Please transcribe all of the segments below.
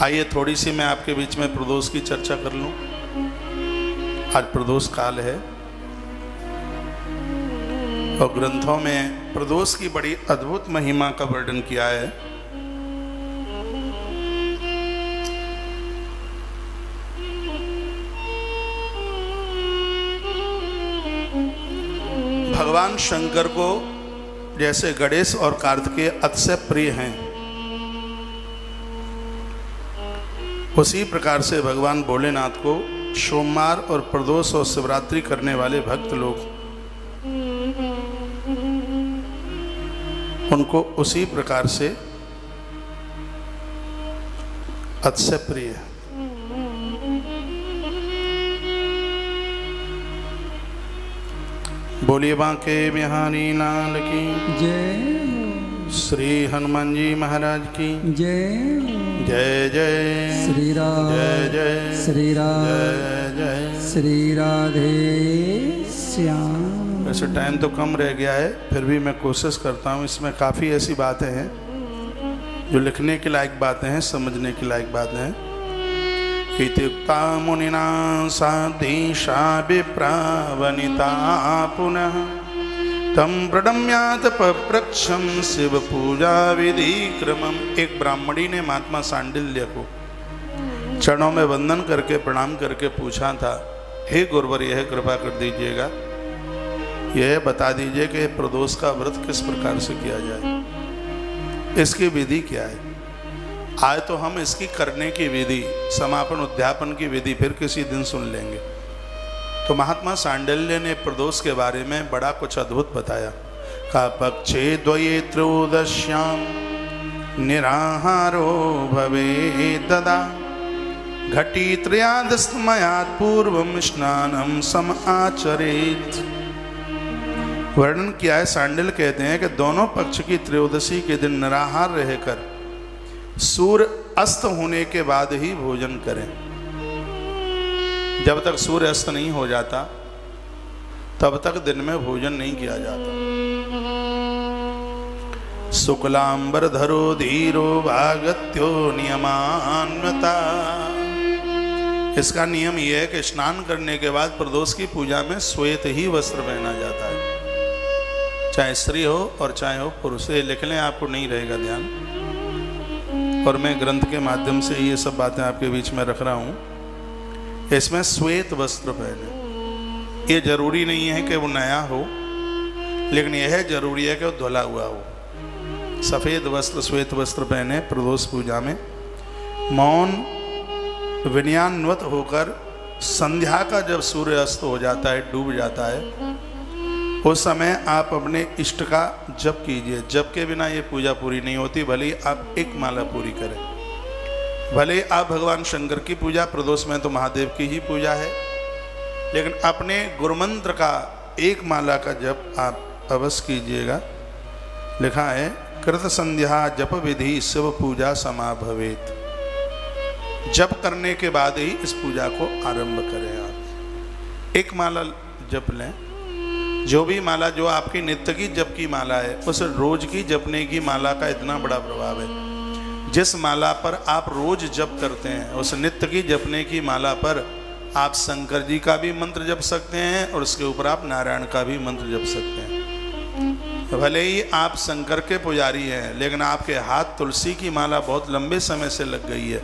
आइए थोड़ी सी मैं आपके बीच में प्रदोष की चर्चा कर लूं। आज प्रदोष काल है और ग्रंथों में प्रदोष की बड़ी अद्भुत महिमा का वर्णन किया है। भगवान शंकर को जैसे गणेश और कार्तिकेय अतिशय प्रिय हैं, उसी प्रकार से भगवान भोलेनाथ को सोमवार और प्रदोष और शिवरात्रि करने वाले भक्त लोग उनको उसी प्रकार से अतिशय प्रिय है। बोलिए बांके बिहारी लाल की जय, श्री हनुमान जी महाराज की जय जय जय श्री राम, जय जय श्री राम, जय जय। श्री राधे श्याम। वैसे टाइम तो कम रह गया है, फिर भी मैं कोशिश करता हूँ। इसमें काफ़ी ऐसी बातें हैं जो लिखने के लायक बातें हैं, समझने के लायक बातें हैं। इत्युक्ता मुनिना साधीशा विप्रावनिता पुनः तम प्रणम्यात पप्रक्षम शिव पूजा विधि क्रमम। एक ब्राह्मणी ने महात्मा सांडिल्य को चरणों में वंदन करके प्रणाम करके पूछा था, हे गुरुवर, यह कृपा कर दीजिएगा, यह बता दीजिए कि प्रदोष का व्रत किस प्रकार से किया जाए, इसकी विधि क्या है। आज तो हम इसकी करने की विधि, समापन उद्यापन की विधि फिर किसी दिन सुन लेंगे। तो महात्मा सांडिल्य ने प्रदोष के बारे में बड़ा कुछ अद्भुत बताया। का पक्षे द्वये त्रयोदश्याम निराहारो भवे ददा घटी त्रयादशमयात् पूर्वम स्नानम सम आचरेत। वर्णन किया है। सांडिल्य कहते हैं कि दोनों पक्ष की त्रयोदशी के दिन निराहार रहकर सूर्य अस्त होने के बाद ही भोजन करें। जब तक सूर्य अस्त नहीं हो जाता तब तक दिन में भोजन नहीं किया जाता। शुक्लांबर धरो धीरो भागत्यो नियमान्वता। इसका नियम यह है कि स्नान करने के बाद प्रदोष की पूजा में श्वेत ही वस्त्र पहना जाता है, चाहे स्त्री हो और चाहे हो पुरुष। ये लिख लें, आपको नहीं रहेगा ध्यान। और मैं ग्रंथ के माध्यम से ये सब बातें आपके बीच में रख रहा हूँ। इसमें श्वेत वस्त्र पहने, ये जरूरी नहीं है कि वो नया हो, लेकिन यह जरूरी है कि वो धुला हुआ हो। सफ़ेद वस्त्र, श्वेत वस्त्र पहने प्रदोष पूजा में। मौन विनयान्वित होकर संध्या का जब सूर्य अस्त हो जाता है, डूब जाता है, उस समय आप अपने इष्ट का जप कीजिए। जप के बिना ये पूजा पूरी नहीं होती। भले ही आप एक माला पूरी करें, भले आप भगवान शंकर की पूजा, प्रदोष में तो महादेव की ही पूजा है, लेकिन अपने गुरुमंत्र का एक माला का जप आप अवश्य कीजिएगा। लिखा है, कृत संध्या जप विधि शिव पूजा समा भवेत। जप करने के बाद ही इस पूजा को आरंभ करें। आप एक माला जप लें। जो भी माला, जो आपकी नित्य की जप की माला है, उस रोज की जपने की माला का इतना बड़ा प्रभाव है। जिस माला पर आप रोज जप करते हैं, उस नित्य की जपने की माला पर आप शंकर जी का भी मंत्र जप सकते हैं और उसके ऊपर आप नारायण का भी मंत्र जप सकते हैं। भले ही आप शंकर के पुजारी हैं, लेकिन आपके हाथ तुलसी की माला बहुत लंबे समय से लग गई है,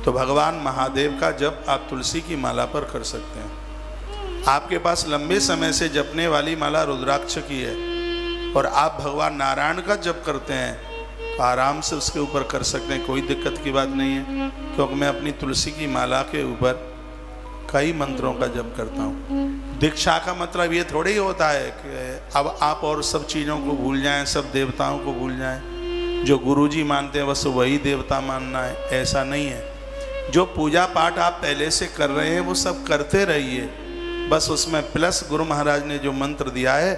तो भगवान महादेव का जप आप तुलसी की माला पर कर सकते हैं। आपके पास लंबे समय से जपने वाली माला रुद्राक्ष की है और आप भगवान नारायण का जप करते हैं, तो आराम से उसके ऊपर कर सकते हैं, कोई दिक्कत की बात नहीं है। क्योंकि मैं अपनी तुलसी की माला के ऊपर कई मंत्रों का जप करता हूँ। दीक्षा का मतलब ये थोड़ी होता है कि अब आप और सब चीज़ों को भूल जाएं, सब देवताओं को भूल जाएं, जो गुरुजी मानते हैं बस वही देवता मानना है, ऐसा नहीं है। जो पूजा पाठ आप पहले से कर रहे हैं वो सब करते रहिए, बस उसमें प्लस गुरु महाराज ने जो मंत्र दिया है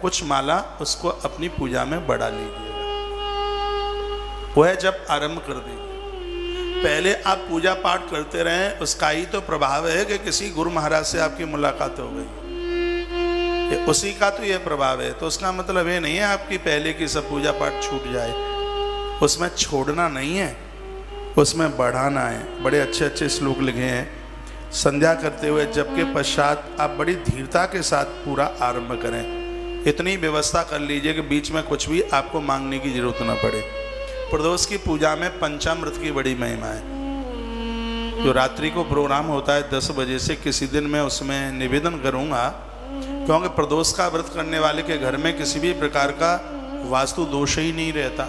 कुछ माला, उसको अपनी पूजा में बढ़ा लीजिएगा। वह जब आरंभ कर दीजिए। पहले आप पूजा पाठ करते रहें, उसका ही तो प्रभाव है कि किसी गुरु महाराज से आपकी मुलाकात हो गई, उसी का तो यह प्रभाव है। तो उसका मतलब ये नहीं है आपकी पहले की सब पूजा पाठ छूट जाए, उसमें छोड़ना नहीं है। उसमें बढ़ाना है। बड़े अच्छे अच्छे श्लोक लिखे हैं। संध्या करते हुए जबकि पश्चात आप बड़ी धीरता के साथ पूरा आरंभ करें। इतनी व्यवस्था कर लीजिए कि बीच में कुछ भी आपको मांगने की जरूरत न पड़े। प्रदोष की पूजा में पंचामृत की बड़ी महिमा है। जो रात्रि को प्रोग्राम होता है 10 बजे से, किसी दिन मैं उसमें निवेदन करूंगा, क्योंकि प्रदोष का व्रत करने वाले के घर में किसी भी प्रकार का वास्तु दोष ही नहीं रहता।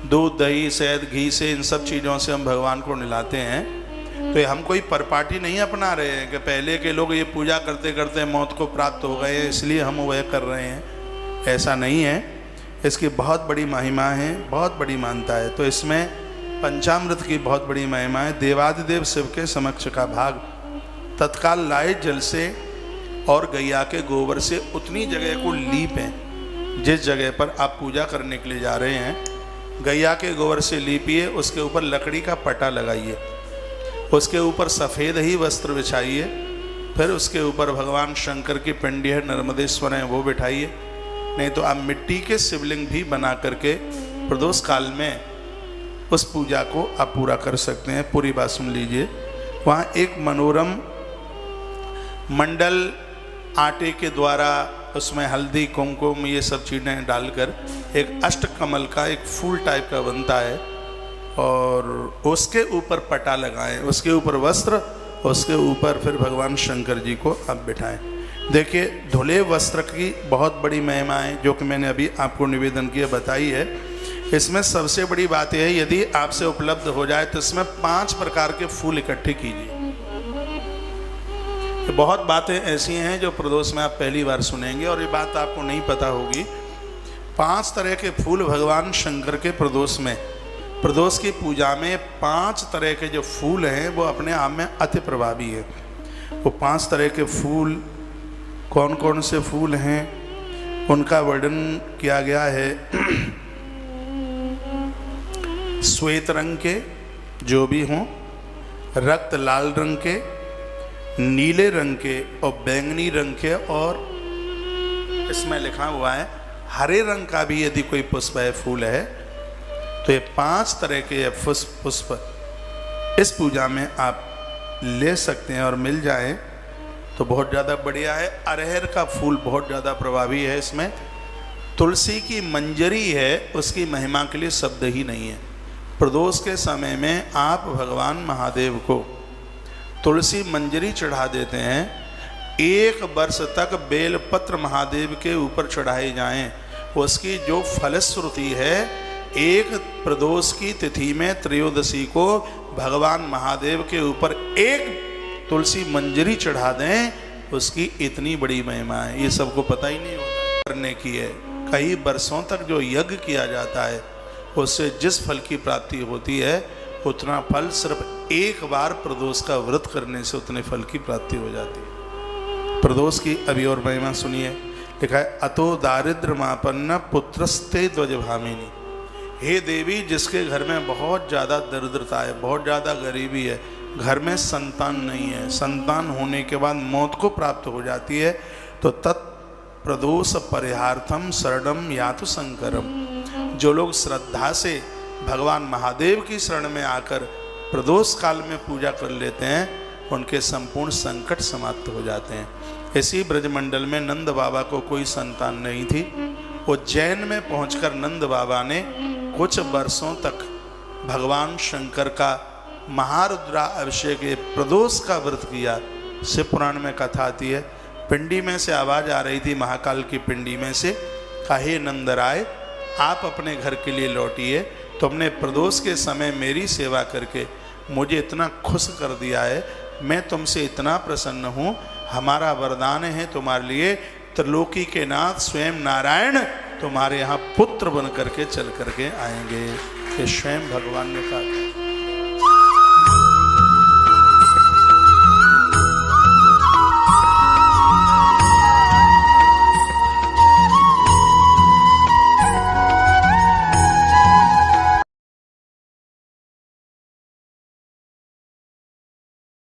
दूध, दही, शहद, घी से इन सब चीज़ों से हम भगवान को निलाते हैं। तो हम कोई परपाटी नहीं अपना रहे हैं कि पहले के लोग ये पूजा करते करते मौत को प्राप्त हो गए इसलिए हम वह कर रहे हैं। ऐसा नहीं है। इसकी बहुत बड़ी महिमा है, बहुत बड़ी मान्यता है। तो इसमें पंचामृत की बहुत बड़ी महिमा है। देवादिदेव शिव के समक्ष का भाग तत्काल लाए जल से और गैया के गोबर से उतनी जगह को लीपें जिस जगह पर आप पूजा करने के लिए जा रहे हैं। गैया के गोबर से लीपिए, उसके ऊपर लकड़ी का पटा लगाइए, उसके ऊपर सफ़ेद ही वस्त्र बिछाइए, फिर उसके ऊपर भगवान शंकर की पिंडी है, नर्मदेश्वर हैं, वो बिठाइए। नहीं तो आप मिट्टी के शिवलिंग भी बना करके प्रदोष काल में उस पूजा को आप पूरा कर सकते हैं। पूरी बात सुन लीजिए। वहाँ एक मनोरम मंडल आटे के द्वारा उसमें हल्दी, कुमकुम, ये सब चीज़ें डालकर एक अष्टकमल का एक फूल टाइप का बनता है और उसके ऊपर पटा लगाएं, उसके ऊपर वस्त्र, उसके ऊपर फिर भगवान शंकर जी को आप बिठाएं। देखिए, धुले वस्त्र की बहुत बड़ी महिमा है जो कि मैंने अभी आपको निवेदन किया बताई है। इसमें सबसे बड़ी बात यह है, यदि आपसे उपलब्ध हो जाए तो इसमें 5 प्रकार के फूल इकट्ठे कीजिए। बहुत बातें ऐसी हैं जो प्रदोष में आप पहली बार सुनेंगे और ये बात आपको नहीं पता होगी। 5 तरह के फूल भगवान शंकर के प्रदोष में, प्रदोष की पूजा में 5 तरह के जो फूल हैं वो अपने आप में अति प्रभावी है। वो 5 तरह के फूल कौन कौन से फूल हैं उनका वर्णन किया गया है। श्वेत रंग के जो भी हों, रक्त लाल रंग के, नीले रंग के और बैंगनी रंग के, और इसमें लिखा हुआ है हरे रंग का भी यदि कोई पुष्प है, फूल है, तो ये 5 तरह के पुष्प इस पूजा में आप ले सकते हैं और मिल जाए तो बहुत ज़्यादा बढ़िया है। अरहर का फूल बहुत ज़्यादा प्रभावी है इसमें। तुलसी की मंजरी है, उसकी महिमा के लिए शब्द ही नहीं है। प्रदोष के समय में आप भगवान महादेव को तुलसी मंजरी चढ़ा देते हैं। 1 वर्ष तक बेलपत्र महादेव के ऊपर चढ़ाए जाएं, उसकी जो फलश्रुति है, एक प्रदोष की तिथि में त्रयोदशी को भगवान महादेव के ऊपर 1 तुलसी मंजरी चढ़ा दें, उसकी इतनी बड़ी महिमा है। ये सबको पता ही नहीं होता। करने की है, कई वर्षों तक जो यज्ञ किया जाता है उससे जिस फल की प्राप्ति होती है उतना फल सिर्फ एक बार प्रदोष का व्रत करने से उतने फल की प्राप्ति हो जाती है। प्रदोष की अभी और महिमा सुनिए। लिखा है, अतो दारिद्र मापन्न पुत्रस्ते ध्वज भामिनी। हे देवी, जिसके घर में बहुत ज़्यादा दरिद्रता है, बहुत ज़्यादा गरीबी है, घर में संतान नहीं है, संतान होने के बाद मौत को प्राप्त हो जाती है, तो तत्प्रदोष परिहार्थम शरणम यातु शंकरम। जो लोग श्रद्धा से भगवान महादेव की शरण में आकर प्रदोष काल में पूजा कर लेते हैं, उनके संपूर्ण संकट समाप्त हो जाते हैं। इसी ब्रजमंडल में नंद बाबा को कोई संतान नहीं थी। उज्जैन में पहुंचकर नंद बाबा ने कुछ वर्षों तक भगवान शंकर का महारुद्रा अभिषेक प्रदोष का व्रत किया। शिव पुराण में कथा आती है, पिंडी में से आवाज़ आ रही थी, महाकाल की पिंडी में से, हे नंदराय, आप अपने घर के लिए लौटिए। तुमने प्रदोष के समय मेरी सेवा करके मुझे इतना खुश कर दिया है, मैं तुमसे इतना प्रसन्न हूँ। हमारा वरदान है तुम्हारे लिए, त्रिलोकी के नाथ स्वयं नारायण तुम्हारे यहाँ पुत्र बन करके चल करके आएंगे। ये स्वयं भगवान ने कहा।